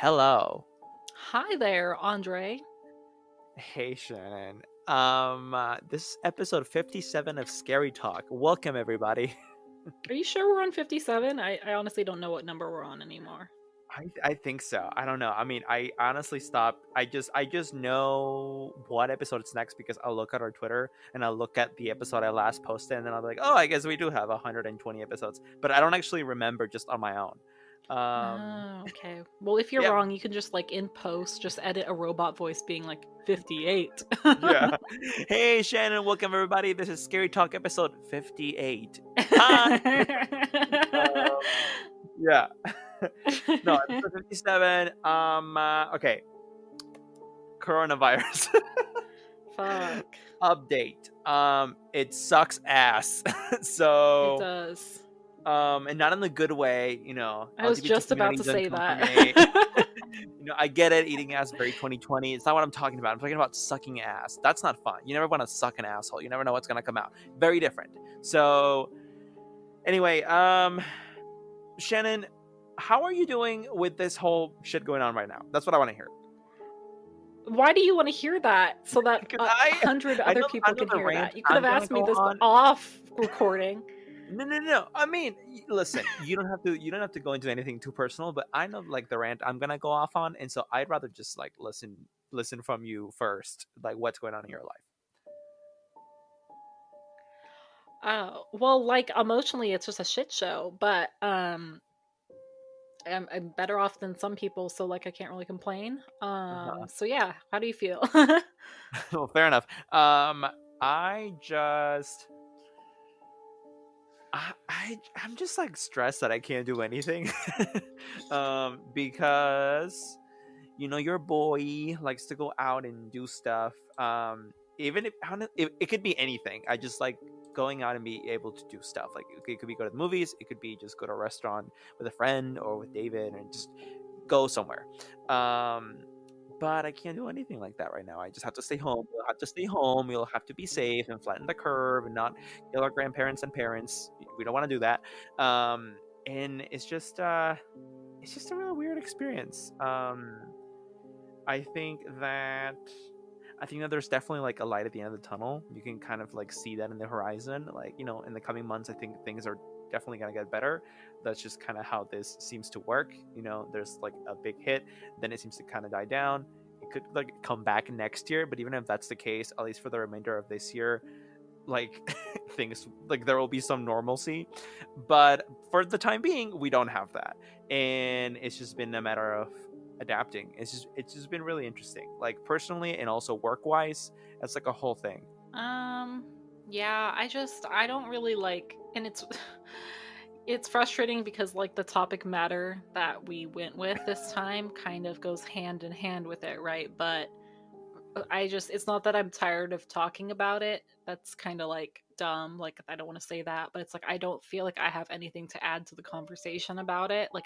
Hello. Hi there, Andre. Hey, Shannon. This is episode 57 of Scary Talk. Welcome, everybody. Are you sure we're on 57? I honestly don't know what number we're on anymore. I think so. I don't know. I mean, I honestly stopped. I just know what episode it's next because I'll look at our Twitter and I'll look at the episode I last posted and then I'll be like, oh, I guess we do have 120 episodes. But I don't actually remember just on my own. Um, Oh, okay. Well, if you're yeah, wrong, you can just like in post, just edit a robot voice being like 58. yeah. Hey, Shannon. Welcome, everybody. This is Scary Talk episode 58. Hi. Yeah. No, episode 57. Okay. Coronavirus Fuck. update. It sucks ass. It So, does. and not in the good way, I was LGBT just about community to don't say come for that. me. I get it, eating ass very 2020. It's not what I'm talking about. I'm talking about sucking ass. That's not fun. You never want to suck an asshole. You never know what's gonna come out. Very different. So, anyway, Shannon, how are you doing with this whole shit going on right now? That's what I want to hear. Why do you want to hear that so that Because a hundred other I people know can the hear rant that? You could I'm have gonna asked me go this on. off recording. No. I mean, listen, you don't have to. You don't have to go into anything too personal. But I know like the rant I'm gonna go off on, and so I'd rather just like listen from you first, like what's going on in your life. Well, like emotionally, it's just a shit show, but I'm better off than some people, so like I can't really complain. Uh-huh. So yeah, how do you feel? Well, fair enough. I just. I'm just like stressed that I can't do anything, because your boy likes to go out and do stuff. Even if I don't know, it could be anything. I just like going out and be able to do stuff. Like it could be go to the movies. It could be just go to a restaurant with a friend or with David and just go somewhere. Um, but I can't do anything like that right now. I just have to stay home. We'll have to stay home. We'll have to be safe and flatten the curve and not kill our grandparents and parents. We don't want to do that. And it's just a really weird experience. I think that I think that there's definitely like a light at the end of the tunnel. You can kind of like see that in the horizon. Like, in the coming months, I think things are definitely going to get better. That's just kind of how this seems to work. There's like a big hit, then it seems to kind of die down. It could like come back next year, but even if that's the case, at least for the remainder of this year, like things like there will be some normalcy. But for the time being, we don't have that. And it's just been a matter of adapting. It's just been really interesting, like personally and also work wise. It's like a whole thing. um, yeah, I don't really like, and it's it's frustrating because like the topic matter that we went with this time kind of goes hand in hand with it, right? But it's not that I'm tired of talking about it. That's kind of like dumb. Like, I don't want to say that, but it's like I don't feel like I have anything to add to the conversation about it. Like,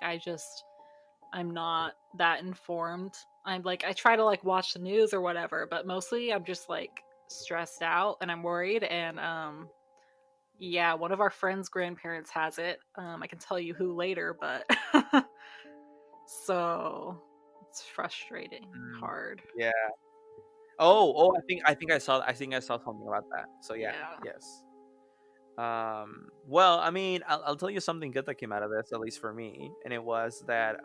I'm not that informed. I'm like, I try to like watch the news or whatever, but mostly I'm just like stressed out and I'm worried. And, yeah, one of our friends' grandparents has it. I can tell you who later, but so it's frustrating and Mm, hard. yeah. Oh, I think I saw something about that. So yeah, Yeah. yes. Well, I mean, I'll tell you something good that came out of this, at least for me, and it was that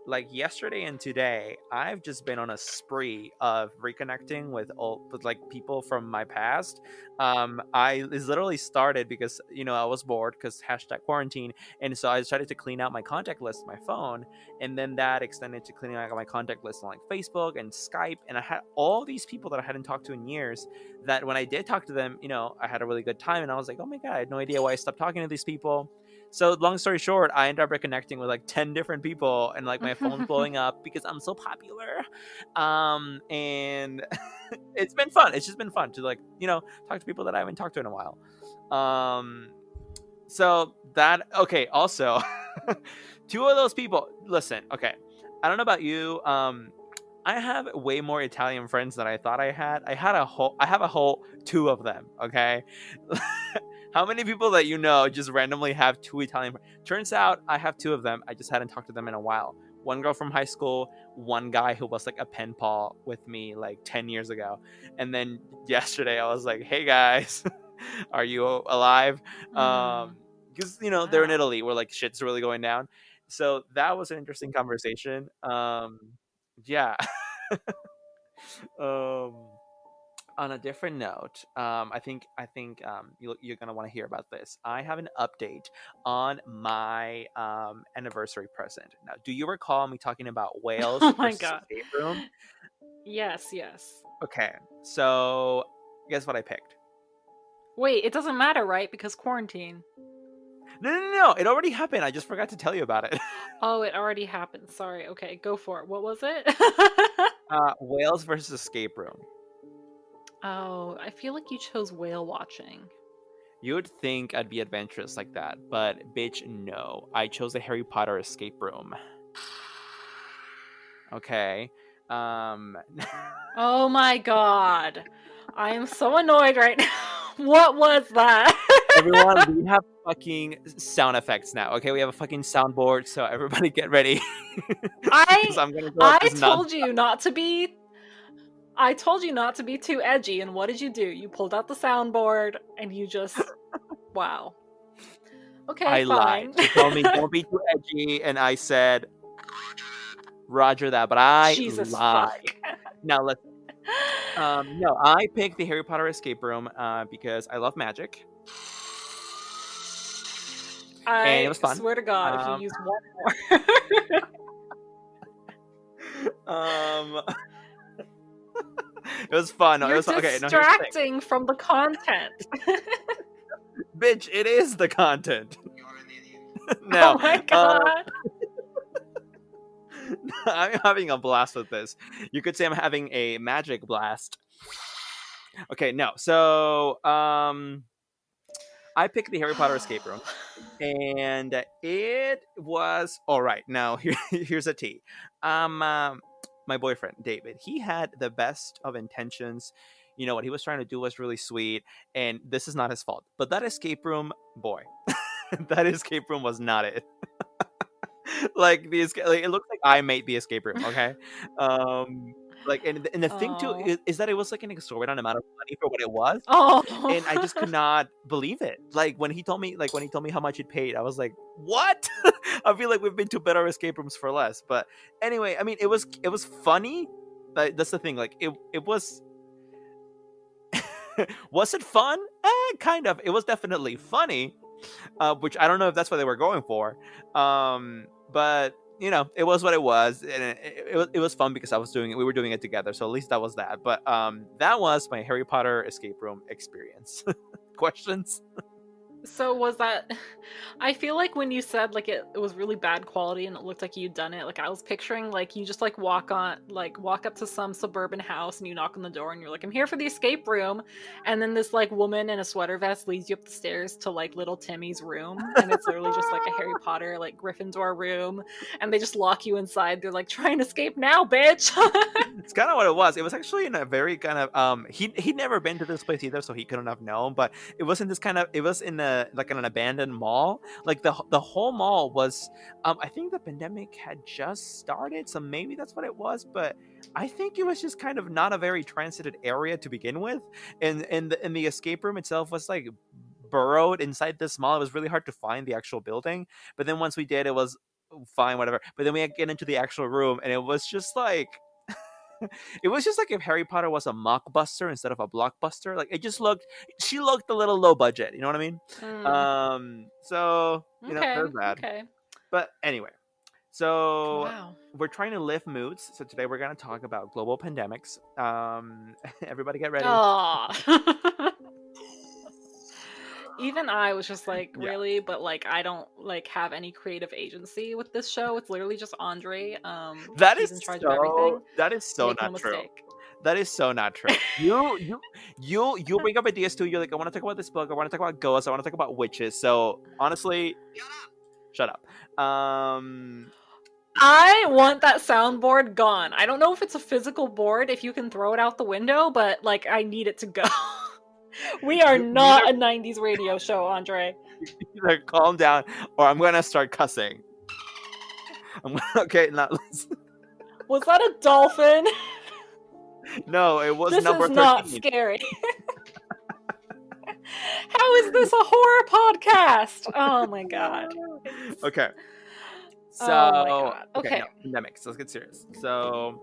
like yesterday and today, I've just been on a spree of reconnecting with like people from my past. It literally started because I was bored because hashtag quarantine, and so I started to clean out my contact list on my phone, and then that extended to cleaning out my contact list on like Facebook and Skype, and I had all these people that I hadn't talked to in years that when I did talk to them, I had a really good time. And I was like, oh my God, I had no idea why I stopped talking to these people. So, long story short, I ended up reconnecting with like 10 different people, and like my phone's blowing up because I'm so popular. And it's been fun. It's just been fun to like, talk to people that I haven't talked to in a while. So that, okay, also, two of those people, listen, okay, I don't know about you. I have way more Italian friends than I thought I had. I have a whole two of them. Okay, how many people that just randomly have two Italian friends? Turns out I have two of them. I just hadn't talked to them in a while. one girl from high school, one guy who was like a pen pal with me like 10 years ago. And then yesterday I was like, hey guys, are you alive? Mm, Because they're in wow. Italy where like shit's really going down. So that was an interesting conversation. Yeah. um on a different note, you're gonna want to hear about this. I have an update on my anniversary present. Now, do you recall me talking about Wales Oh my versus god. escape room? Yes, yes. Okay, so guess what I picked? Wait, it doesn't matter, right? Because quarantine. No, no, no, no, it already happened. I just forgot to tell you about it. Oh, it already happened. Sorry. Okay, go for it. What was it? Wales versus escape room. Oh, I feel like you chose whale watching. You would think I'd be adventurous like that, but bitch, no. I chose the Harry Potter escape room. Okay. Um, Oh my god. I am so annoyed right now. What was that? Everyone, we have fucking sound effects now. Okay, we have a fucking soundboard, so everybody get ready. Because I I'm gonna go I up this non. told you not to be I told you not to be too edgy, and what did you do? You pulled out the soundboard and you just wow. Okay, I lied. fine. She told me don't be too edgy, and I said Roger that, but I Jesus lied. fuck. Now let's. No, I picked the Harry Potter escape room because I love magic, and it I was fun. swear to God, if you Um, use one more. um, it was fun. No, it You're was fun. Okay. Now here's the thing, distracting from the content. bitch. It is the content. Oh Now, my god. I'm having a blast with this. You could say I'm having a magic blast. Okay, no. So, I picked the Harry Potter escape room, and it was all right. Now, here's a tea. My boyfriend David, he had the best of intentions. What he was trying to do was really sweet, and this is not his fault. But that escape room, boy, that escape room was not it. Like, it looks like I made the escape room. Okay, like and the thing too Oh. is that it was like an exorbitant amount of money for what it was, and I just Oh. could not believe it. Like when he told me how much it paid, I was like, what? I feel like we've been to better escape rooms for less. But anyway, I mean, it was funny. But that's the thing. Like it was. Was it fun? Kind of. It was definitely funny, which I don't know if that's what they were going for. But it was what it was, and it was fun because we were doing it together. So at least that was that. But that was my Harry Potter escape room experience. Questions? So was that I feel like when you said like it was really bad quality and it looked like you'd done it, like I was picturing like you just like walk up to some suburban house and you knock on the door and you're like, I'm here for the escape room, and then this like woman in a sweater vest leads you up the stairs to like little Timmy's room, and it's literally just like a Harry Potter like Gryffindor room, and they just lock you inside. They're like, try and escape now, bitch. It's kind of what it was. It was actually in a very kind of he'd never been to this place either, so he couldn't have known. But it was in a like in an abandoned mall. Like the whole mall was. I think the pandemic had just started, so maybe that's what it was. But I think it was just kind of not a very transited area to begin with, and the escape room itself was like burrowed inside this mall. It was really hard to find the actual building, but then once we did, it was fine, whatever. But then we get into the actual room, and it was just like it was just like if Harry Potter was a mockbuster instead of a blockbuster. Like she looked a little low budget. You know what I mean? Mm, So okay, there's that. okay. But anyway, so Wow. we're trying to lift moods. So today we're gonna talk about global pandemics. Everybody get ready. Oh. Even I was just like, Yeah, really, but like I don't like have any creative agency with this show. It's literally just Andre. that He's is in charge of so everything. that is so Make no not true. mistake. That is so not true. You bring up ideas too. You're like, I want to talk about this book. I want to talk about ghosts. I want to talk about witches. So honestly, shut up. I want that soundboard gone. I don't know if it's a physical board, if you can throw it out the window, but like I need it to go. We are You either not a 90s radio show, Andre. calm down, or I'm gonna start cussing. Okay, now Was that a dolphin? no, it was This number is not 13. scary. How is this a horror podcast? Oh my god. Okay. Oh my So, god. okay, no, Okay. pandemics. Let's get serious. So,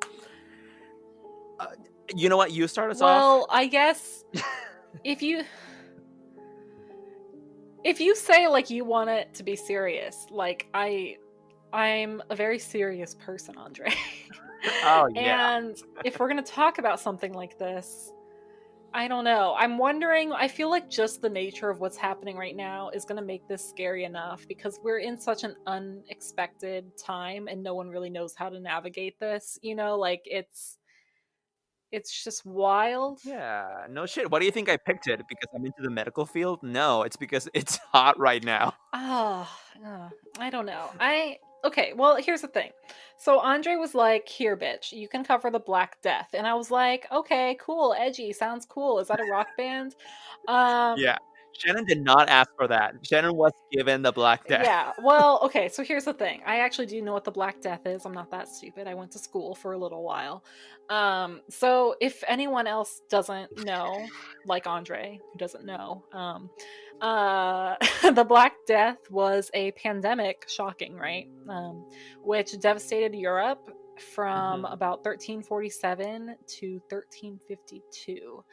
uh, you know what? You start us off. Well, I guess if you say like you want it to be serious, like I'm a very serious person, Andre. Oh yeah. And if we're going to talk about something like this, I don't know. I'm wondering, I feel like just the nature of what's happening right now is going to make this scary enough because we're in such an unexpected time and no one really knows how to navigate this, like it's just wild. Yeah. No shit. Why do you think I picked it? Because I'm into the medical field? No, it's because it's hot right now. Ah, I don't know. Okay, well, here's the thing. So Andre was like, "Here, bitch, you can cover the Black Death," and I was like, "Okay, cool, edgy, sounds cool. Is that a rock band?" Um, Yeah. Shannon did not ask for that. Shannon was given the Black Death. yeah. Well, okay. So here's the thing. I actually do know what the Black Death is. I'm not that stupid. I went to school for a little while. So if anyone else doesn't know, like Andre, who doesn't know, the Black Death was a pandemic, shocking, right? Which devastated Europe from Mhm. about 1347 to 1352.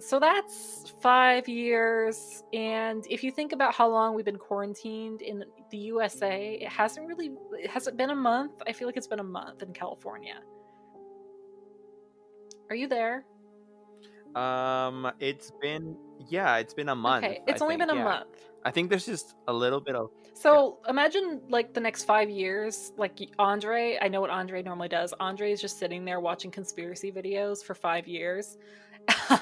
So that's 5 years. And if you think about how long we've been quarantined in the USA, it hasn't been a month. I feel like it's been a month in California. Are you there? It's been it's been a month, Okay, I it's only think. been a Yeah. month. I think there's just a little bit of yeah. So imagine like the next 5 years, like Andre, I know what Andre normally does. Andre is just sitting there watching conspiracy videos for 5 years.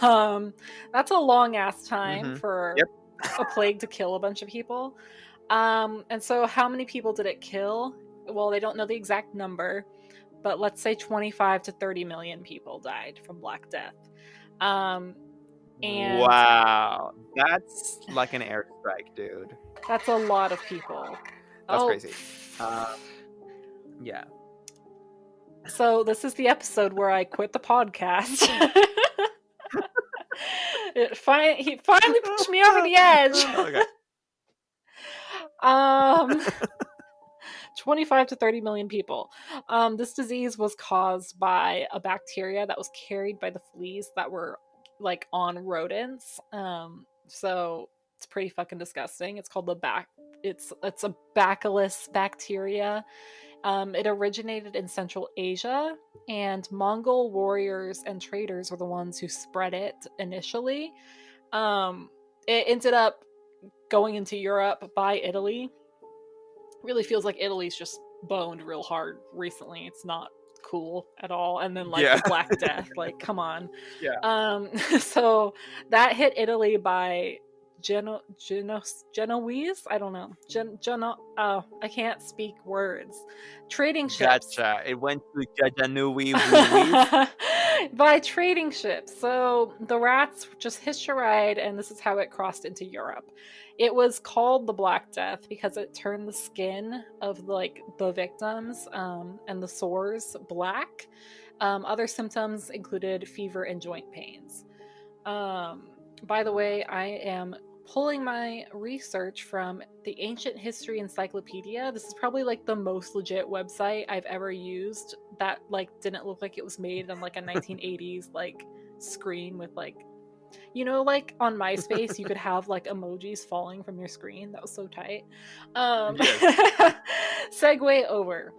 um, that's a long ass time Mhm. for Yep. a plague to kill a bunch of people. And so how many people did it kill? Well, they don't know the exact number, but let's say 25 to 30 million people died from Black Death. Um, and Wow. That's like an airstrike, dude. that's a lot of people. That's Oh, crazy. Um, yeah. so this is the episode where I quit the podcast. He finally pushed me over the edge. Okay. 25 to 30 million people. This disease was caused by a bacteria that was carried by the fleas that were like on rodents. So it's pretty fucking disgusting. It's called it's a bacillus bacteria. It originated in Central Asia, and Mongol warriors and traders were the ones who spread it initially. It ended up going into Europe by Italy. Really feels like Italy's just boned real hard recently. It's not cool at all. And then like Yeah. the Black Death, like come on. Yeah. So that hit Italy by Genoese. I don't know. Oh, I can't speak words. Trading ships. Gotcha. It went to Jajanui. By trading ships. So the rats just hitched a ride, and this is how it crossed into Europe. It was called the Black Death because it turned the skin of like the victims and the sores black. Other symptoms included fever and joint pains. By the way, I am pulling my research from the Ancient History Encyclopedia. This is probably like the most legit website I've ever used that like didn't look like it was made on like a 1980s like screen with like like on MySpace you could have like emojis falling from your screen. That was so tight. Yes. Segue over.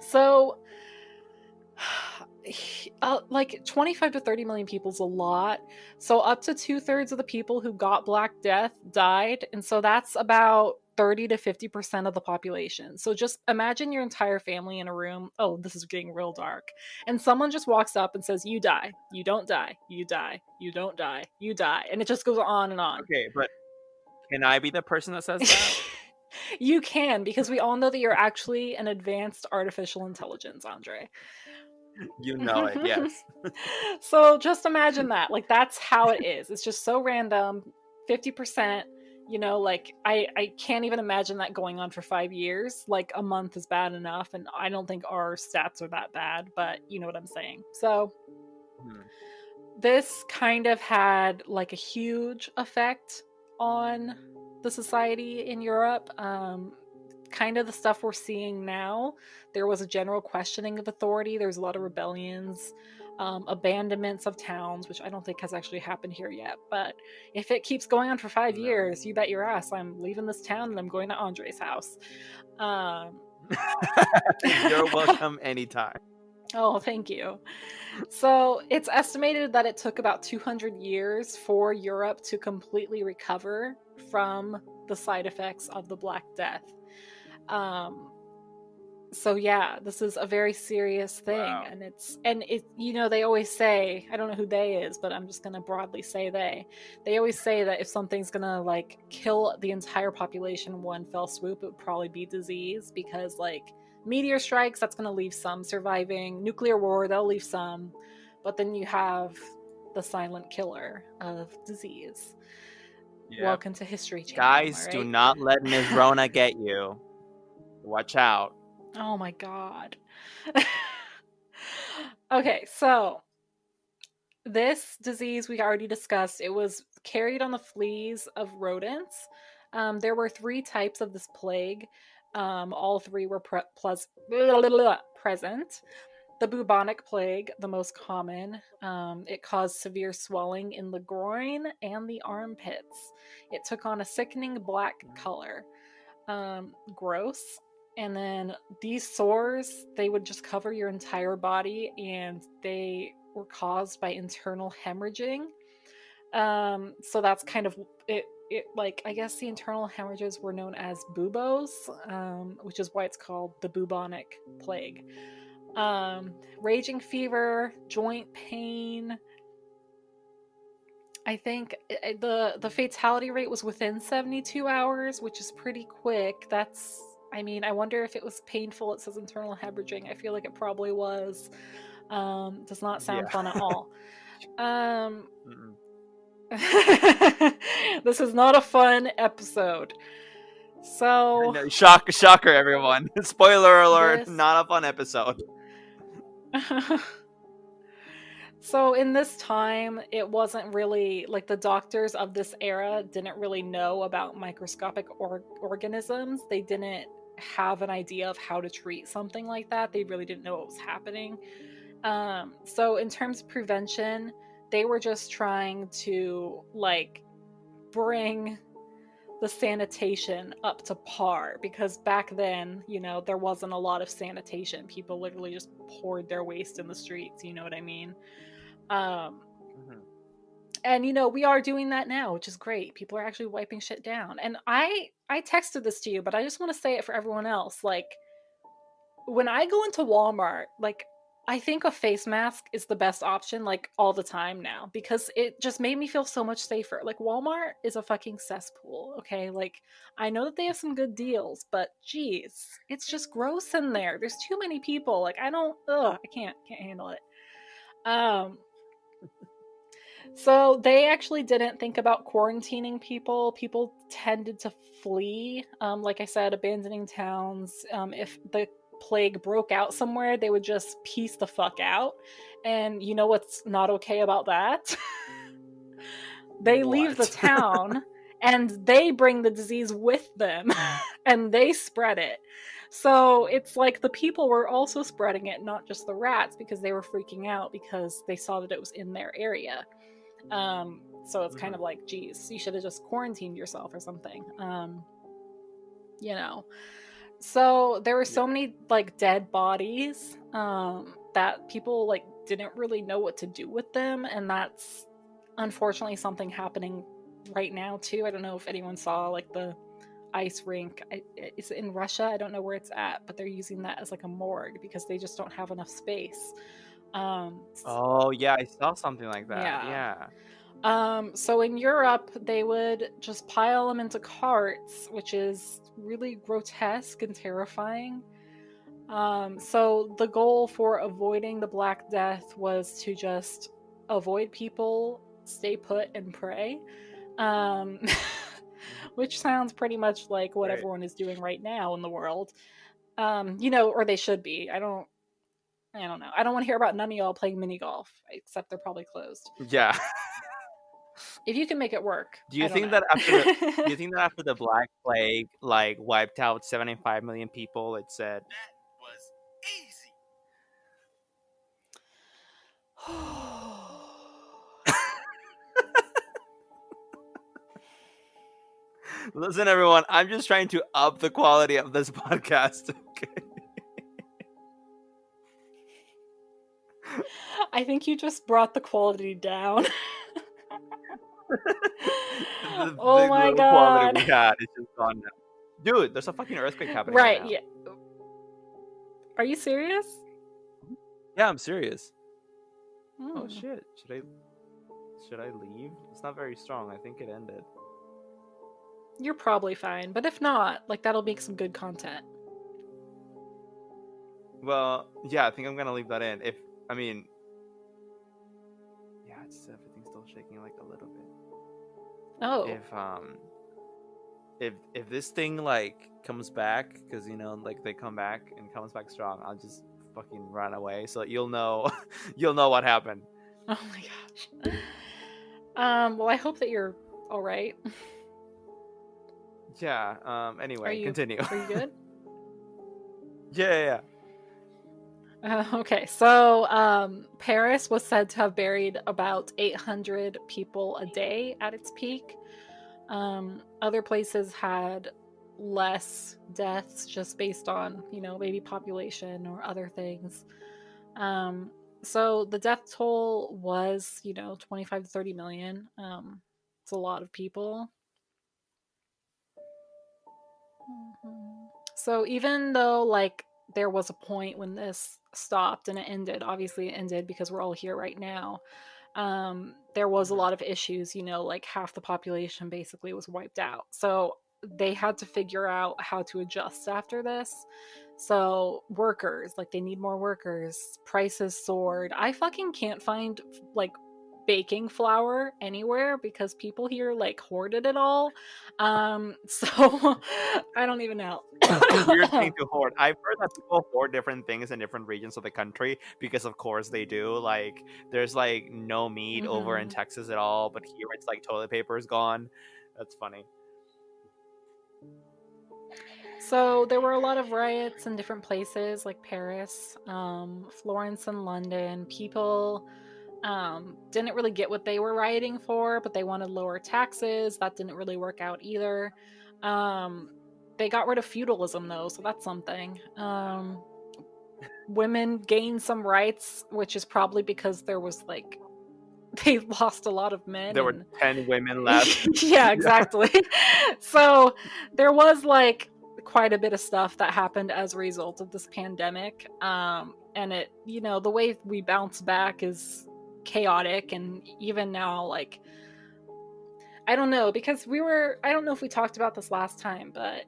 So like 25 to 30 million people is a lot. So up to 2/3 of the people who got Black Death died, and so that's about 30 to 50% of the population. So just imagine your entire family in a room. Oh, this is getting real dark. And someone just walks up and says, "You die. You don't die. You die. You don't die. You die." And it just goes on and on. Okay, but can I be the person that says that? You can, because we all know that you're actually an advanced artificial intelligence, Andre. You know it, yes. So just imagine that. Like that's how it is. It's just so random. 50%, Like I can't even imagine that going on for 5 years. Like a month is bad enough, and I don't think our stats are that bad, but you know what I'm saying. So Hmm. this kind of had like a huge effect on the society in Europe. Kind of the stuff we're seeing now. There was a general questioning of authority. There was a lot of rebellions, abandonments of towns, which I don't think has actually happened here yet. But if it keeps going on for 5 years, you bet your ass I'm leaving this town and I'm going to Andre's house. Um, You're welcome anytime. oh, thank you. So it's estimated that it took about 200 years for Europe to completely recover from the side effects of the Black Death. Um, so yeah, this is a very serious thing, Wow. and they always say, I don't know who they is, but I'm just gonna broadly say they always say that if something's gonna like kill the entire population in one fell swoop, it would probably be disease, because like meteor strikes, that's gonna leave some surviving. Nuclear war, they'll leave some, but then you have the silent killer of disease. Yep. Welcome to History Channel, am I Guys, do right? not let Ms. Rona get you. Watch out. Oh my god. Okay, so this disease we already discussed. It was carried on the fleas of rodents. There were three types of this plague. All three were present. The bubonic plague, the most common, it caused severe swelling in the groin and the armpits. It took on a sickening black color. Gross. And then these sores, they would just cover your entire body, and they were caused by internal hemorrhaging. So that's kind of it. It like I guess the internal hemorrhages were known as buboes, which is why it's called the bubonic plague. Raging fever, joint pain. I think the fatality rate was within 72 hours, which is pretty quick. I mean, I wonder if it was painful. It says internal hemorrhaging. I feel like it probably was. Does not sound Yeah. fun at all. Um, Mm-mm. this is not a fun episode. So No, shocker, everyone. Spoiler alert, this not a fun episode. So in this time, it wasn't really like the doctors of this era didn't really know about microscopic organisms. They didn't have an idea of how to treat something like that. They really didn't know what was happening. So in terms of prevention, they were just trying to like bring the sanitation up to par, because back then, there wasn't a lot of sanitation. People literally just poured their waste in the streets. You know what I mean? Um, Mhm. and we are doing that now, which is great. People are actually wiping shit down. And I texted this to you, but I just want to say it for everyone else. Like when I go into Walmart, like I think a face mask is the best option like all the time now, because it just made me feel so much safer. Like Walmart is a fucking cesspool, okay? Like I know that they have some good deals, but geez, it's just gross in there. There's too many people. Like I can't handle it. Um So they actually didn't think about quarantining people. People tended to flee. Like I said, abandoning towns. If the plague broke out somewhere, they would just piece the fuck out. And you know what's not okay about that? They leave the What? town and they bring the disease with them and they spread it. So it's like the people were also spreading it, not just the rats, because they were freaking out because they saw that it was in their area. So it's kind Mhm. of like, geez, you should have just quarantined yourself or something. You know. So there were Yeah. so many like dead bodies that people like didn't really know what to do with them, and that's unfortunately something happening right now too. I don't know if anyone saw like the ice rink. Is it in Russia? I don't know where it's at, but they're using that as like a morgue because they just don't have enough space. Um, Oh yeah, I saw something like that. yeah. Yeah. So in Europe, they would just pile them into carts, which is really grotesque and terrifying. So the goal for avoiding the Black Death was to just avoid people, stay put, and pray. Um, which sounds pretty much like what Right. everyone is doing right now in the world. You know, or they should be. I don't know. I don't want to hear about none of y'all playing mini golf, except they're probably closed. Yeah. If you can make it work, Do you I don't think know. that after the do you think that after the Black Plague like wiped out 75 million people, it said that was easy? Listen, everyone, I'm just trying to up the quality of this podcast. Okay. I think you just brought the quality down. The Oh my little quality god. we had is just gone now. Dude, there's a fucking earthquake happening right Right, now. yeah. Are you serious? Yeah, I'm serious. Oh Hmm. shit. Should I leave? It's not very strong. I think it ended. You're probably fine, but if not, like that'll make some good content. Well, yeah, I think I'm gonna leave that in. I mean, yeah, it's everything's still shaking like a little bit. Oh. If this thing like comes back, because like they come back and comes back strong, I'll just fucking run away so that you'll know you'll know what happened. Oh my gosh. Well, I hope that you're all right. Yeah. Anyway, continue. Are you good? Yeah. Okay, so Paris was said to have buried about 800 people a day at its peak. Other places had less deaths just based on, maybe population or other things. So the death toll was, 25 to 30 million. It's a lot of people. So even though like there was a point when this stopped and it ended, obviously it ended because we're all here right now. There was a lot of issues, like half the population basically was wiped out. So they had to figure out how to adjust after this. So workers, like they need more workers. Prices soared. I fucking can't find like baking flour anywhere because people here like hoarded it all. So I don't even know. It's a weird thing to hoard. I've heard that people hoard different things in different regions of the country because, of course, they do. Like, there's like no meat over in Mhm. Texas at all, but here it's like toilet paper is gone. That's funny. So there were a lot of riots in different places like Paris, Florence, and London. People didn't really get what they were rioting for, but they wanted lower taxes. That didn't really work out either. They got rid of feudalism though, so that's something. Women gained some rights, which is probably because there was like they lost a lot of men There were and 10 women left. yeah, exactly. So there was like quite a bit of stuff that happened as a result of this pandemic. And it, the way we bounce back is chaotic. And even now, like, I don't know, because I don't know if we talked about this last time, but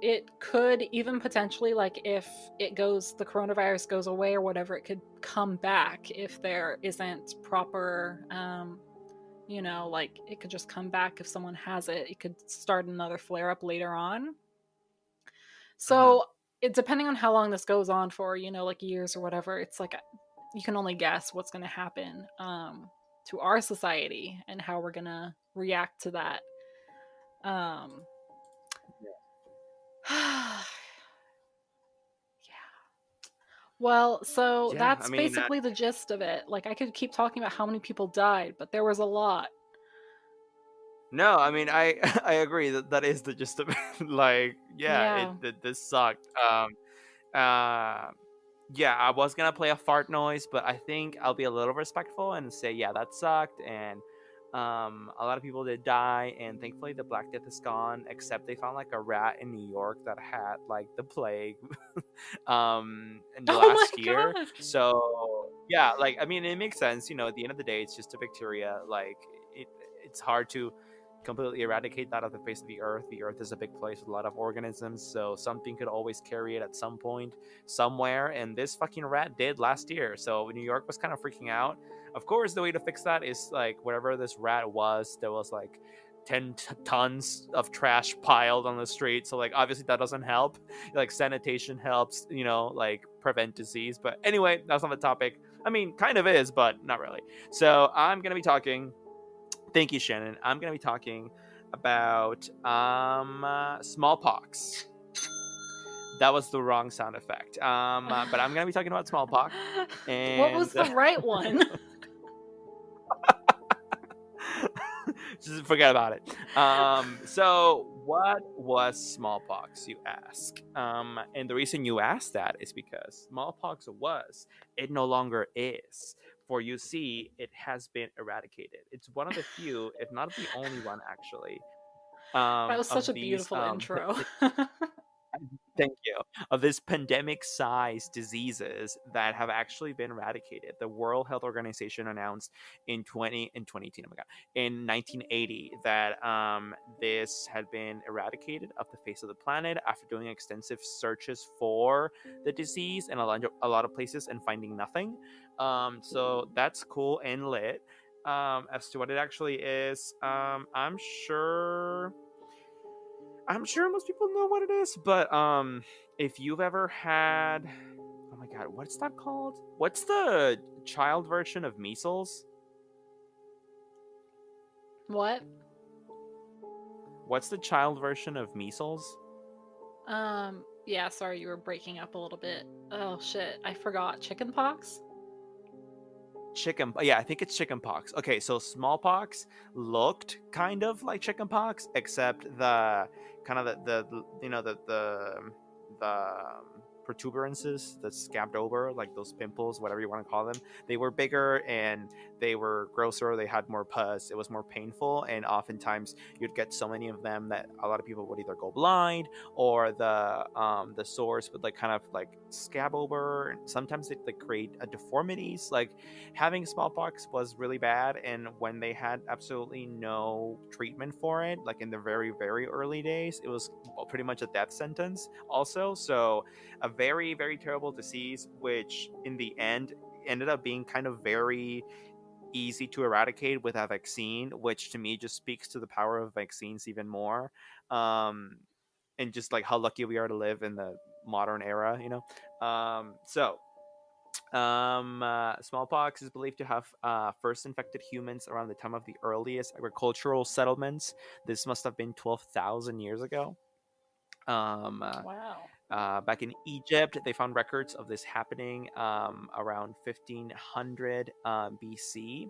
it could even potentially, like, if the coronavirus goes away or whatever, it could come back if there isn't proper like it could just come back if someone has it. It could start another flare up later on. Mhm. So it depending on how long this goes on for, like years or whatever, it's like you can only guess what's going to happen to our society and how we're going to react to that. Um, yeah. Well, so Yeah, I that's mean, basically the gist of it. Like I could keep talking about how many people died, but there was a lot. no, I mean, I I agree that is the gist of it. Like, yeah, Yeah. this sucked. Uh, yeah, I was gonna play a fart noise, but I think I'll be a little respectful and say, yeah, that sucked, and a lot of people did die, and thankfully the Black Death is gone. Except they found like a rat in New York that had like the plague, in the Oh last my year. god. So yeah, like I mean, it makes sense. At the end of the day, it's just a bacteria. Like it, it's hard to completely eradicate that off the face of the earth. The earth is a big place with a lot of organisms, so something could always carry it at some point somewhere, and this fucking rat did last year. So New York was kind of freaking out. Of course, the way to fix that is like wherever this rat was, there was like tons of trash piled on the street. So like obviously that doesn't help. Like sanitation helps, like prevent disease. But anyway, that's not the topic. I mean, kind of is, but not really. So I'm gonna be talking. Thank you, Shannon. I'm gonna be talking about smallpox. That was the wrong sound effect. But I'm gonna be talking about smallpox, What was and the right one? just forget about it. So what was smallpox, you ask? And the reason you ask that is because smallpox was, it no longer is. For you see, it has been eradicated. It's one of the few, if not the only one, actually, That was such of a these beautiful intro. thank you, of this pandemic sized diseases that have actually been eradicated. The World Health Organization announced in 2018, oh my god, in 1980, that this had been eradicated off the face of the planet after doing extensive searches for the disease in a lot of places and finding nothing. So that's cool and lit. As to what it actually is, I'm sure most people know what it is, but if you've ever had, oh my god, what's that called? What's the child version of measles? What? What's the child version of measles? Yeah, sorry, you were breaking up a little bit. Oh shit, I forgot. Chicken pox? Chicken, yeah, I think it's chicken pox. Okay, so smallpox looked kind of like chicken pox, except the kind of the the protuberances that scabbed over, like those pimples, whatever you want to call them, they were bigger and they were grosser. They had more pus. It was more painful, and oftentimes you'd get so many of them that a lot of people would either go blind, or the sores would like kind of like scab over, and sometimes it like create a deformities. Like having smallpox was really bad, and when they had absolutely no treatment for it, like in the very very early days, it was pretty much a death sentence also. So a very very terrible disease, which in the end ended up being kind of very easy to eradicate with a vaccine, which to me just speaks to the power of vaccines even more. um and just like how lucky we are to live in the modern era. Smallpox is believed to have first infected humans around the time of the earliest agricultural settlements. This must have been 12,000 years ago. Um, uh, Wow. Back in Egypt, they found records of this happening around 1500 BC.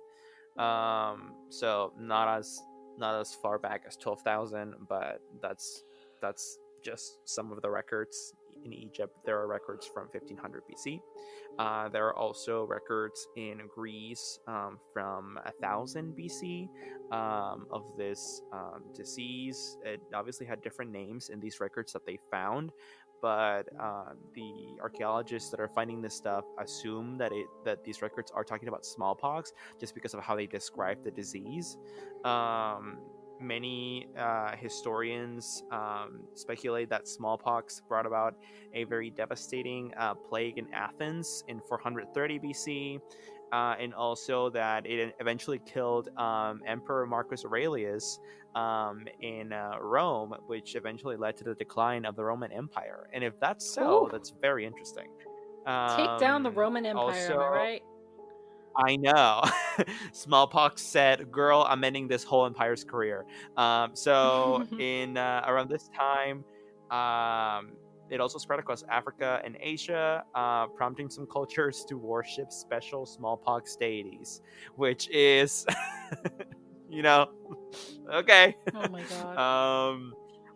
So not as far back as 12,000, but that's just some of the records. In Egypt, there are records from 1500 BC. There are also records in Greece from 1000 BC of this disease. It obviously had different names in these records that they found, but the archaeologists that are finding this stuff assume that these records are talking about smallpox just because of how they describe the disease. Many historians speculate that smallpox brought about a very devastating plague in Athens in 430 BC, and also that it eventually killed Emperor Marcus Aurelius in Rome, which eventually led to the decline of the Roman Empire. And if that's so, Ooh. that's very interesting. Take down the Roman Empire, Also, am I right? I know. Smallpox said, "Girl, I'm ending this whole empire's career." So in around this time, it also spread across Africa and Asia, prompting some cultures to worship special smallpox deities, which is, you know, okay. Oh my god.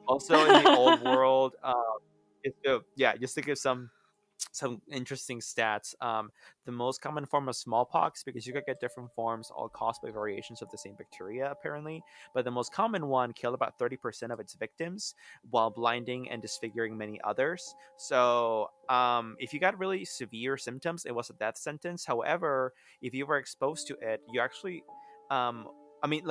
Also in the old world, just to give some interesting stats. The most common form of smallpox, because you could get different forms, all caused by variations of the same bacteria, apparently. But the most common one killed about 30% of its victims, while blinding and disfiguring many others. So, if you got really severe symptoms, it was a death sentence. However, if you were exposed to it, you actually, I mean,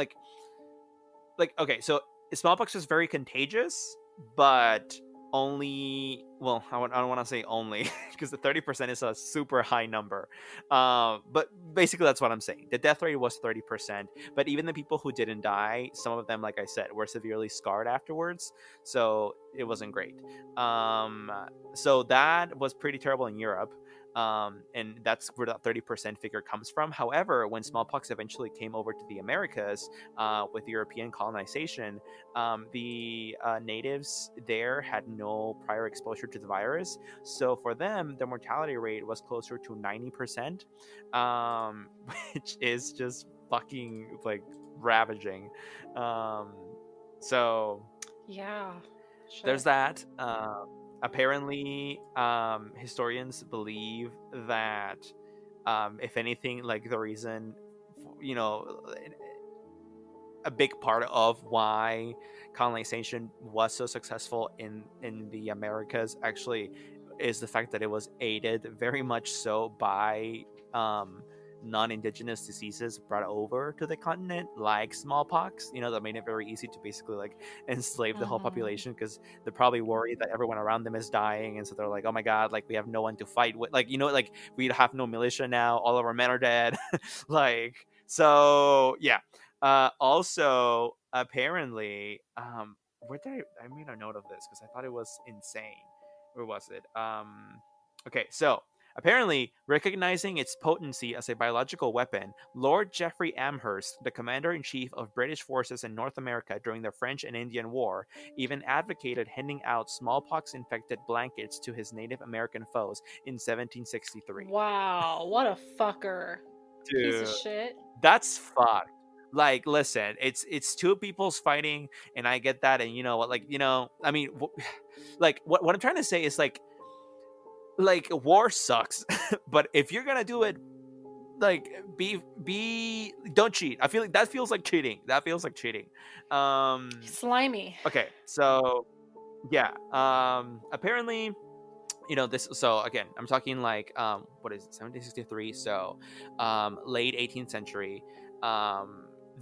okay, so smallpox is very contagious, but only well, I don't want to say only because the 30% is a super high number. But basically, that's what I'm saying. The death rate was 30%. But even the people who didn't die, some of them, like I said, were severely scarred afterwards. So it wasn't great. Um, so that was pretty terrible in Europe. And that's where that 30% figure comes from. However, when smallpox eventually came over to the Americas with European colonization, the natives there had no prior exposure to the virus, so for them the mortality rate was closer to 90%, um, which is just fucking like ravaging. um, so Yeah. there's Shit. that. Apparently, historians believe that, if anything, like the reason, you know, a big part of why colonization was so successful in the Americas actually is the fact that it was aided very much so by um, non-indigenous diseases brought over to the continent, like smallpox. That made it very easy to basically like enslave the whole Mhm. population because they're probably worried that everyone around them is dying, and so they're like, oh my god, like we have no one to fight with, like like we have no militia now, all of our men are dead. Like, so yeah. Also, apparently, where did I made a note of this because I thought it was insane. Where was it? Okay, so apparently, recognizing its potency as a biological weapon, Lord Geoffrey Amherst, the commander in chief of British forces in North America during the French and Indian War, even advocated handing out smallpox infected blankets to his Native American foes in 1763. Wow, what a fucker. Piece of Dude, shit. that's fucked. Like, listen, it's two people's fighting, and I get that, and you know what, like, I mean, like, what I'm trying to say is like war sucks, but if you're gonna do it, like, don't cheat. I feel like that feels like cheating. That feels like cheating. Um, Slimy. okay, so yeah, apparently, this, so again, I'm talking like, what is it, 1763, so late 18th century.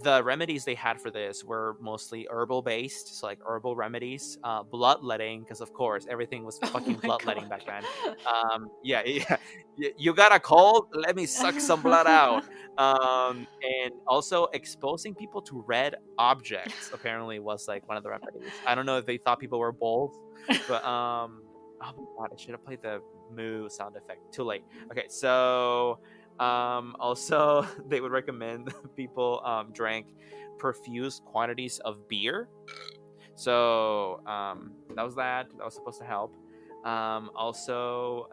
The remedies they had for this were mostly herbal based, so like herbal remedies, bloodletting, because of course everything was Oh fucking my god. bloodletting back then. Yeah, yeah. You got a cold, let me suck some blood out. And also exposing people to red objects apparently was like one of the remedies. I don't know if they thought people were bulls, but oh my god, I should have played the moo sound effect. Too late. Okay, so also they would recommend people drank profuse quantities of beer. So that was supposed to help. Also,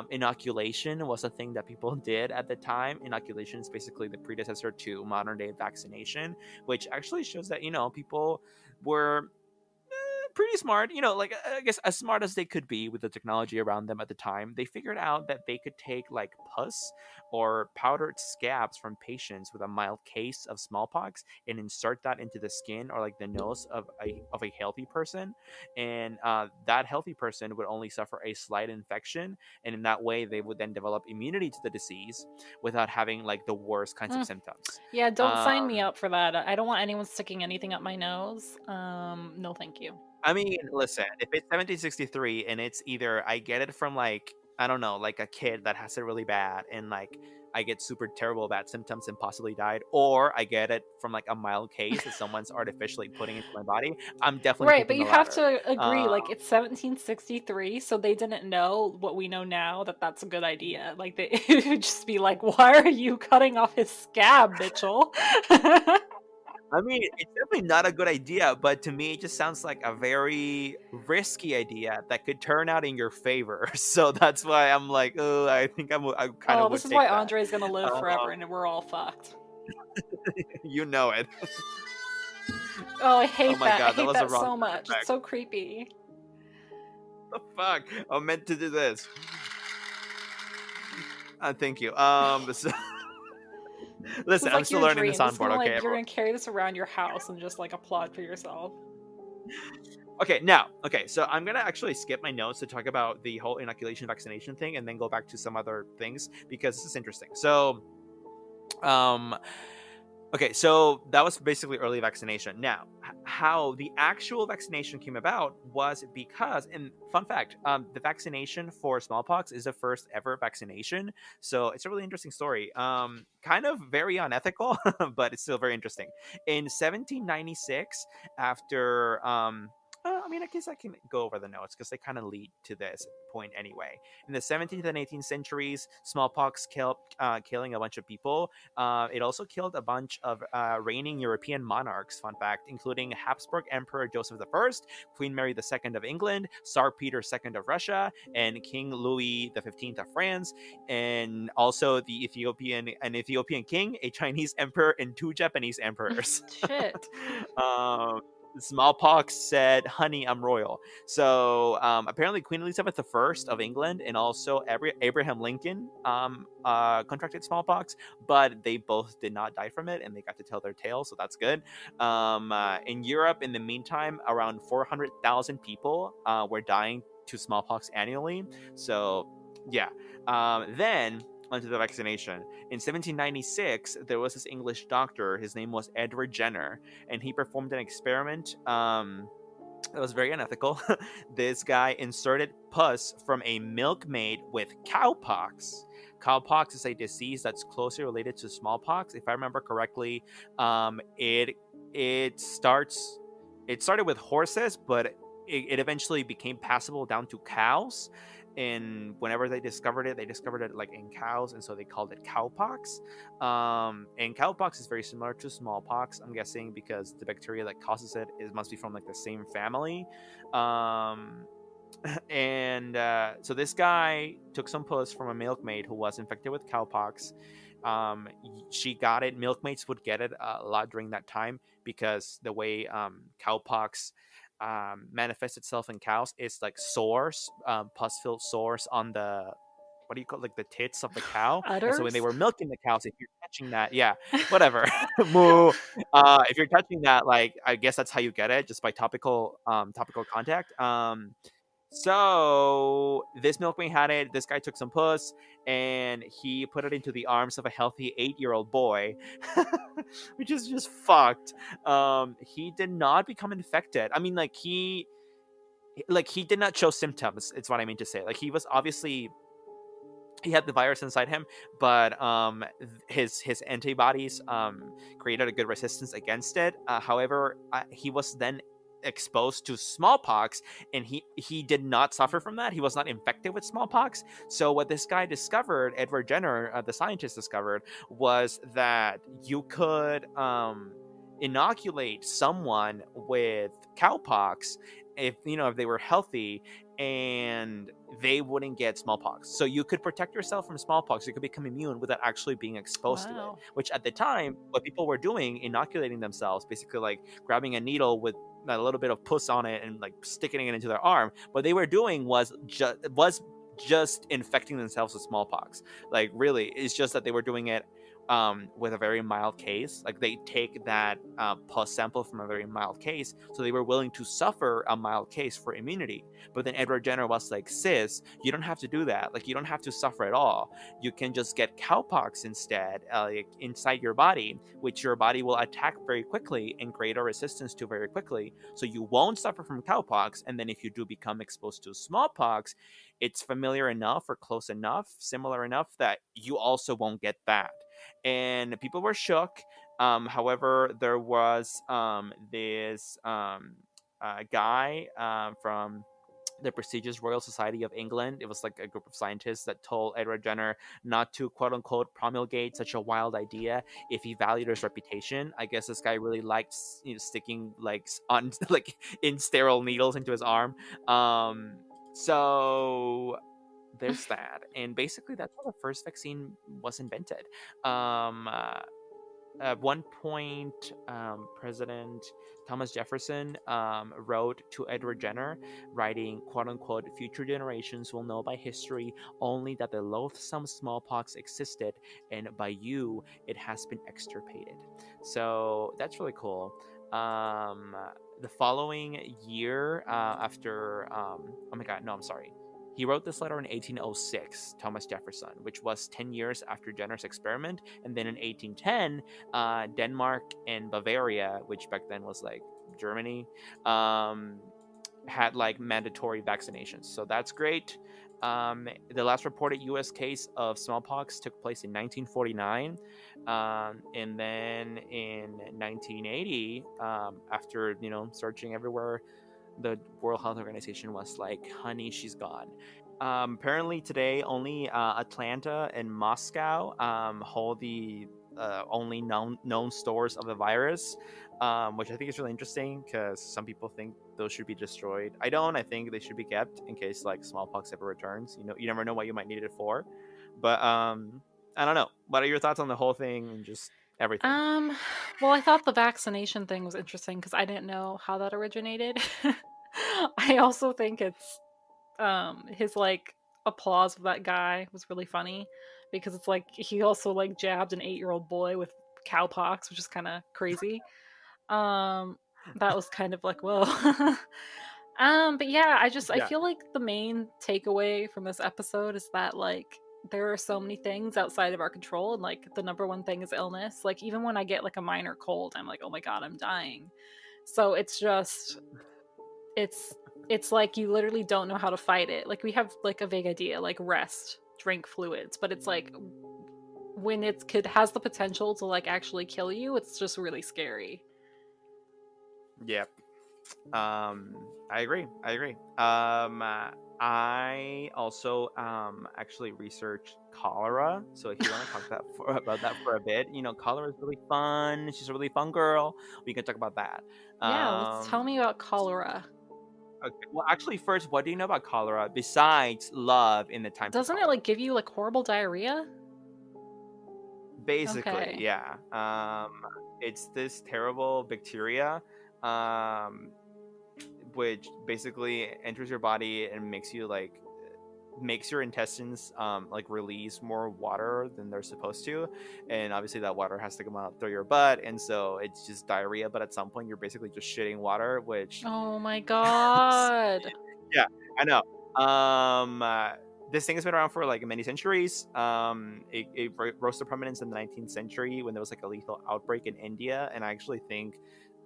inoculation was a thing that people did at the time. Inoculation is basically the predecessor to modern day vaccination, which actually shows that people were pretty smart, like, I guess as smart as they could be with the technology around them at the time. They figured out that they could take like pus or powdered scabs from patients with a mild case of smallpox and insert that into the skin or like the nose of a healthy person, and that healthy person would only suffer a slight infection, and in that way they would then develop immunity to the disease without having like the worst kinds of Mm. symptoms. Yeah, don't sign me um up for that. I don't want anyone sticking anything up my nose. No thank you. I mean, listen, if it's 1763 and it's either I get it from like, I don't know, like a kid that has it really bad and like I get super terrible bad symptoms and possibly died, or I get it from like a mild case that someone's artificially putting into my body, I'm definitely Right, but picking you the have latter. to agree, Uh, like, it's 1763, so they didn't know what we know now, that that's a good idea. Like, they it would just be like, "Why are you cutting off his scab, Mitchell?" I mean, it's definitely not a good idea, but to me, it just sounds like a very risky idea that could turn out in your favor. So that's why I'm like, oh, I think I kind Oh, of this would is why take that. Andre's gonna live Uh, forever and we're all fucked. you know it. Oh, Oh my I god, that hate was the that wrong so sound much, it's effect. so creepy. The fuck? I meant to do this. Thank you. So, This listen, is I'm like still your learning the dream, this is soundboard. gonna, Okay, like, you're everyone. gonna carry this around your house and just, like, applaud for yourself. Okay, now, okay, so I'm gonna actually skip my notes to talk about the whole inoculation vaccination thing, and then go back to some other things because this is interesting. So, um, Okay, so that was basically early vaccination. Now, how the actual vaccination came about was because, and fun fact, the vaccination for smallpox is the first ever vaccination. So it's a really interesting story. Kind of very unethical, but it's still very interesting. In 1796, after I mean, I guess I can go over the notes because they kind of lead to this point anyway. In the 17th and 18th centuries, smallpox killed, killing a bunch of people. It also killed a bunch of reigning European monarchs, fun fact, including Habsburg Emperor Joseph I, Queen Mary II of England, Tsar Peter II of Russia, and King Louis XV of France, and also the Ethiopian king, a Chinese emperor, and two Japanese emperors. Shit. um, Smallpox said, "Honey, I'm royal." So apparently, Queen Elizabeth I of England and also Abraham Lincoln contracted smallpox, but they both did not die from it, and they got to tell their tale, so that's good. In Europe, in the meantime, around 400,000 people were dying to smallpox annually. So, yeah. Then onto the vaccination. In 1796, there was this English doctor. His name was Edward Jenner, and he performed an experiment. That was very unethical. This guy inserted pus from a milkmaid with cowpox. Cowpox is a disease that's closely related to smallpox. If I remember correctly, it starts it started with horses, but it eventually became passable down to cows. And whenever they discovered it like in cows, and so they called it cowpox. And cowpox is very similar to smallpox, I'm guessing, because the bacteria that causes it must be from like the same family. Um, and so this guy took some pus from a milkmaid who was infected with cowpox. She got it. Milkmaids would get it a lot during that time because the way cowpox manifests itself in cows is like sores, pus-filled sores on the, what do you call it, like the tits of the cow. And so when they Udders? were milking the cows, if you're touching that, yeah, whatever, moo. If you're touching that, like I guess that's how you get it, just by topical contact. So this milkmaid had it. This guy took some puss and he put it into the arms of a healthy 8-year-old boy, which is just fucked. He did not become infected. I mean, he did not show symptoms. It's what I mean to say. Like he was obviously, he had the virus inside him, but his antibodies created a good resistance against it. However, he was then exposed to smallpox, and he did not suffer from that. He was not infected with smallpox. So what this guy discovered, Edward Jenner, the scientist, discovered, was that you could inoculate someone with cowpox if they were healthy, and they wouldn't get smallpox. So you could protect yourself from smallpox. You could become immune without actually being exposed to it. Wow. Which at the time, what people were doing, inoculating themselves, basically like grabbing a needle with a little bit of pus on it and like sticking it into their arm. What they were doing was just infecting themselves with smallpox. Like really, it's just that they were doing it with a very mild case. Like they take that pus sample from a very mild case, so they were willing to suffer a mild case for immunity. But then Edward Jenner was like, "Sis, you don't have to do that. Like you don't have to suffer at all. You can just get cowpox instead, like, inside your body, which your body will attack very quickly and create a resistance to very quickly. So you won't suffer from cowpox. And then if you do become exposed to smallpox, it's familiar enough or close enough, similar enough that you also won't get that." And people were shook. However, there was this guy from the prestigious Royal Society of England. It was like a group of scientists that told Edward Jenner not to quote unquote promulgate such a wild idea if he valued his reputation. I guess this guy really liked sticking like on like in sterile needles into his arm. So there's that, and basically that's how the first vaccine was invented. Um, uh, at one point, President Thomas Jefferson wrote to Edward Jenner, writing, quote unquote, "Future generations will know by history only that the loathsome smallpox existed, and by you it has been extirpated." So that's really cool. The following year, after, oh my god, no, I'm sorry. He wrote this letter in 1806, Thomas Jefferson, which was 10 years after Jenner's experiment. And then in 1810, Denmark and Bavaria, which back then was like Germany, um, had like mandatory vaccinations. So that's great. The last reported U.S. case of smallpox took place in 1949, and then in 1980, after searching everywhere, the World Health Organization was like, "Honey, she's gone." Apparently today, only Atlanta and Moscow hold the only known stores of the virus, which I think is really interesting because some people think those should be destroyed. I don't. I think they should be kept in case like smallpox ever returns. You never know what you might need it for. But I don't know. What are your thoughts on the whole thing and just everything? Um, well, I thought the vaccination thing was interesting because I didn't know how that originated. I also think it's his like applause of that guy was really funny because it's like he also like jabbed an 8-year-old boy with cowpox, which is kind of crazy. Um, that was kind of like, whoa. But yeah, I Yeah. feel like the main takeaway from this episode is that like there are so many things outside of our control, and like the number one thing is illness. Like even when I get like a minor cold, I'm like, oh my god, I'm dying. So it's just it's it's like you literally don't know how to fight it. Like we have like a vague idea, like rest, drink fluids, but it's like when it could has the potential to like actually kill you, it's just really scary. Yeah. I agree. I agree. I also actually researched cholera. So if you want to talk about that for a bit, cholera is really fun. She's a really fun girl. We can talk about that. Yeah, let's tell Um, me about cholera. okay. Well, actually, first, what do you know about cholera besides love in the times of Doesn't it like cholera? give you like horrible diarrhea? Basically, Okay. yeah. It's this terrible bacteria. Um, which basically enters your body and makes your intestines like release more water than they're supposed to, and obviously that water has to come out through your butt, and so it's just diarrhea. But at some point, you're basically just shitting water, which Oh my god. yeah, I know. Um, uh, this thing has been around for like many centuries. It rose to prominence in the 19th century when there was like a lethal outbreak in India, and I actually think,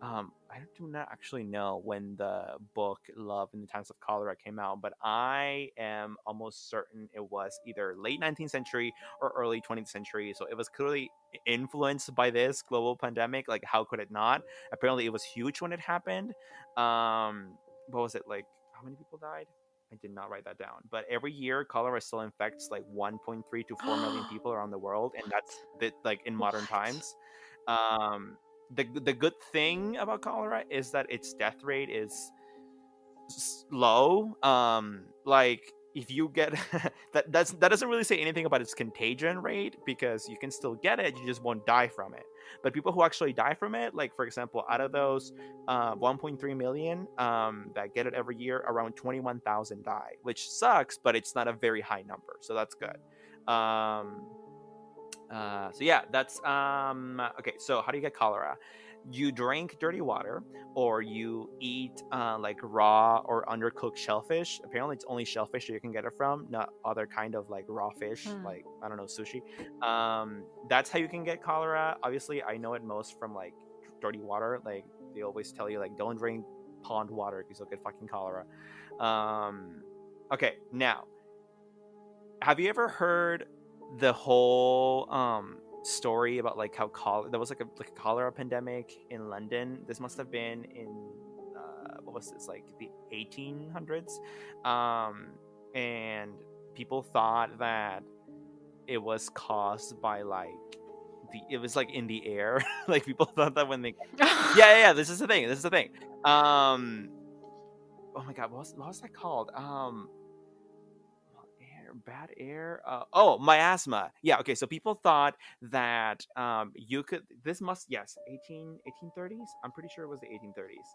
I do not actually know when the book Love in the Times of Cholera came out, but I am almost certain it was either late 19th century or early 20th century. So it was clearly influenced by this global pandemic. Like, how could it not? Apparently, it was huge when it happened. What was it like? How many people died? I did not write that down. But every year, cholera still infects like 1.3 to 4 million people around the world, and that's What? like in modern What? times. Um, the good thing about cholera is that its death rate is low. Like if you get that doesn't really say anything about its contagion rate because you can still get it, you just won't die from it. But people who actually die from it, like for example, out of those 1.3 million that get it every year, around 21,000 die, which sucks, but it's not a very high number, so that's good. So yeah, that's okay. So how do you get cholera? You drink dirty water, or you eat like raw or undercooked shellfish. Apparently, it's only shellfish that you can get it from, not other kind of like raw fish, Hmm. like I don't know, sushi. That's how you can get cholera. Obviously, I know it most from like dirty water. Like they always tell you, like don't drink pond water because you'll get fucking cholera. Um, okay, now have you ever heard the whole story about like how there was like a cholera pandemic in London? This must have been in what was this, like the 1800s, um, and people thought that it was caused by like it was like in the air. Like people thought that when they yeah. This is the thing. This is the thing. Um, oh my god, what was that called? Air, bad air. Oh, miasma. Yeah. Okay. So people thought that you could. This must, yes, 1830s. I'm pretty sure it was the 1830s.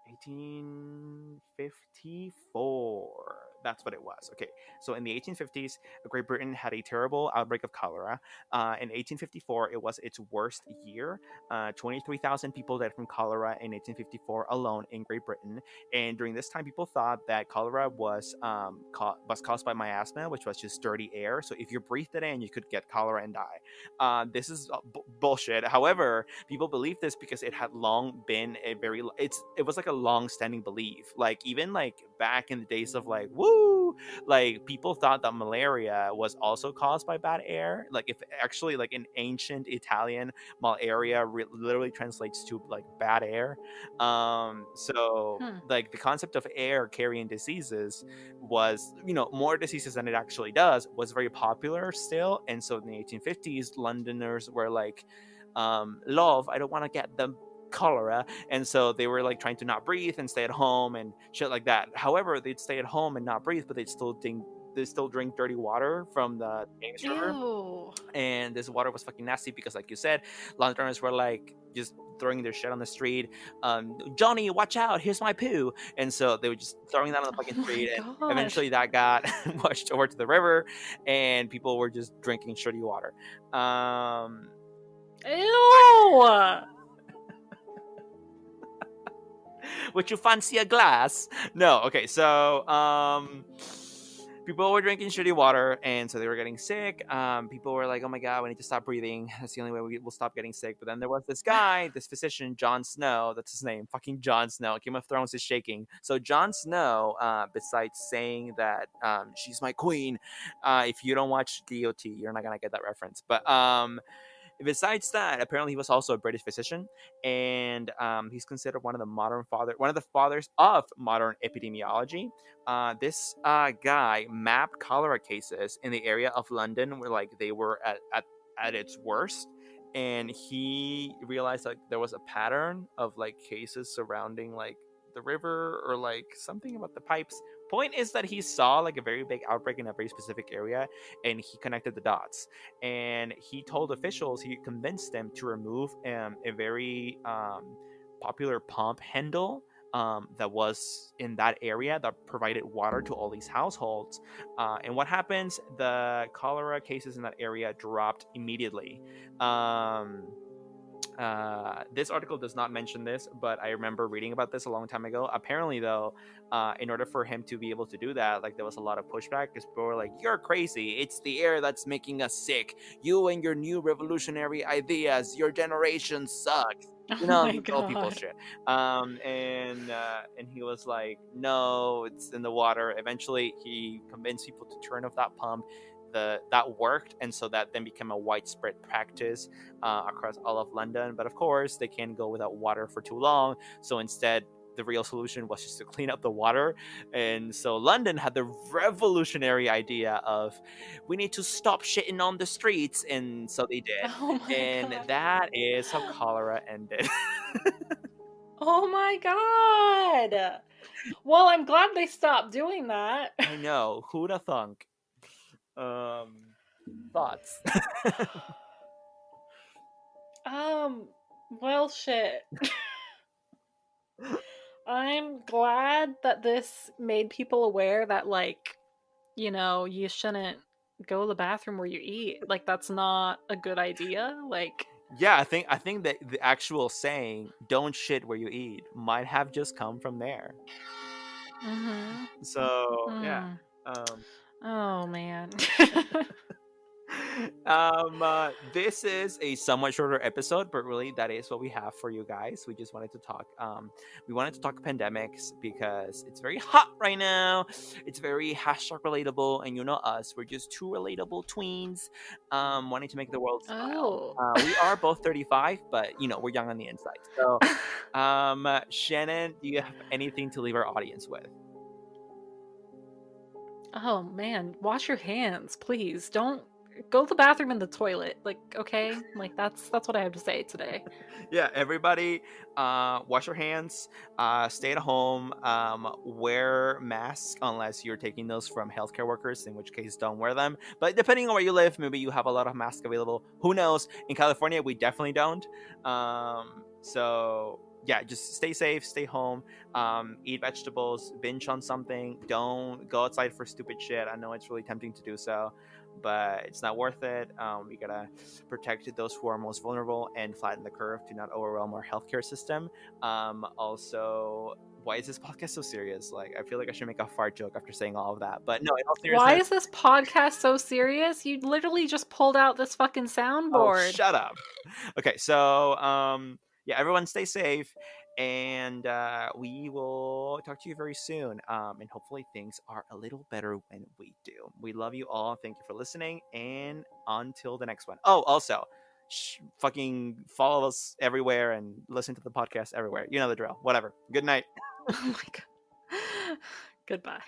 1854. That's what it was. Okay, so in the 1850s, Great Britain had a terrible outbreak of cholera. In 1854, it was its worst year. 23,000 people died from cholera in 1854 alone in Great Britain. And during this time, people thought that cholera was caused by miasma, which was just dirty air. So if you breathed it in, you could get cholera and die. This is bullshit. However, people believe this because it had long been a very it was like a long standing belief. Like even like back in the days of like woo, like people thought that malaria was also caused by bad air. Like if actually like in ancient Italian, malaria literally translates to like bad air. So Hmm. like the concept of air carrying diseases was, more diseases than it actually does, was very popular still. And so in the 1850s, Londoners were like, love, I don't want to get the cholera. And so they were like trying to not breathe and stay at home and shit like that. However, they'd stay at home and not breathe, but they still drink dirty water from the Thames River. Ew. And this water was fucking nasty because, like you said, Londoners were like just throwing their shit on the street. Johnny, watch out! Here's my poo. And so they were just throwing that on the Oh fucking my street, and gosh. eventually that got washed over to the river, and people were just drinking shitty water. Ew. Would you fancy a glass? No. Okay, so people were drinking shitty water, and so they were getting sick. People were like, "Oh my god, we need to stop breathing. That's the only way we will stop getting sick." But then there was this guy, this physician, Jon Snow. That's his name, fucking Jon Snow. Game of Thrones is shaking. So Jon Snow, besides saying that she's my queen, if you don't watch DOT, you're not gonna get that reference. But besides that, apparently he was also a British physician, and he's considered one of the fathers of modern epidemiology. This guy mapped cholera cases in the area of London where like they were at its worst, and he realized like there was a pattern of like cases surrounding like the river or like something about the pipes. Point is that he saw like a very big outbreak in a very specific area, and he connected the dots. And he told officials, he convinced them to remove a very popular pump handle that was in that area that provided water to all these households. And what happens? The cholera cases in that area dropped immediately. Um, this article does not mention this, but I remember reading about this a long time ago. Apparently, though, in order for him to be able to do that, like there was a lot of pushback because people were like, "You're crazy! It's the air that's making us sick. You and your new revolutionary ideas. Your generation sucks." Oh my These old people god. shit. And he was like, "No, it's in the water." Eventually, he convinced people to turn off that pump. That worked, and so that then became a widespread practice across all of London. But of course, they can't go without water for too long. So instead, the real solution was just to clean up the water. And so London had the revolutionary idea of we need to stop shitting on the streets. And so they did. Oh my And god. that is how cholera ended. Oh my god. Well, I'm glad they stopped doing that. I know. Who'da thunk? Um, thoughts? Um, well, shit. I'm glad that this made people aware that, like, you shouldn't go to the bathroom where you eat. Like, that's not a good idea. Like, Yeah, I think that the actual saying "don't shit where you eat" might have just come from there. mm-hmm. So yeah. Mm. Um, Oh, man. this is a somewhat shorter episode, but really that is what we have for you guys. We just wanted to talk. We wanted to talk pandemics because it's very hot right now. It's very hashtag relatable, and you know us, we're just two relatable tweens, wanting to make the world smile. Oh. We are both 35, but we're young on the inside. So, Shannon, do you have anything to leave our audience with? Oh, man. Wash your hands, please. Don't go to the bathroom in the toilet. Like, okay? Like, that's what I have to say today. Yeah, everybody, wash your hands, stay at home, wear masks unless you're taking those from healthcare workers, in which case don't wear them. But depending on where you live, maybe you have a lot of masks available. Who knows? In California, we definitely don't. So yeah, just stay safe, stay home, eat vegetables, binge on something. Don't go outside for stupid shit. I know it's really tempting to do so, but it's not worth it. We gotta protect those who are most vulnerable and flatten the curve to not overwhelm our healthcare system. Also, why is this podcast so serious? Like, I feel like I should make a fart joke after saying all of that, but no, in all Why seriousness. is this podcast so serious? You literally just pulled out this fucking Oh, soundboard. shut up. Okay, so yeah, everyone stay safe, and we will talk to you very soon. And hopefully things are a little better when we do. We love you all. Thank you for listening, and until the next one. Oh, also, fucking follow us everywhere and listen to the podcast everywhere. You know the drill. Whatever. Good night. Oh my god. Goodbye.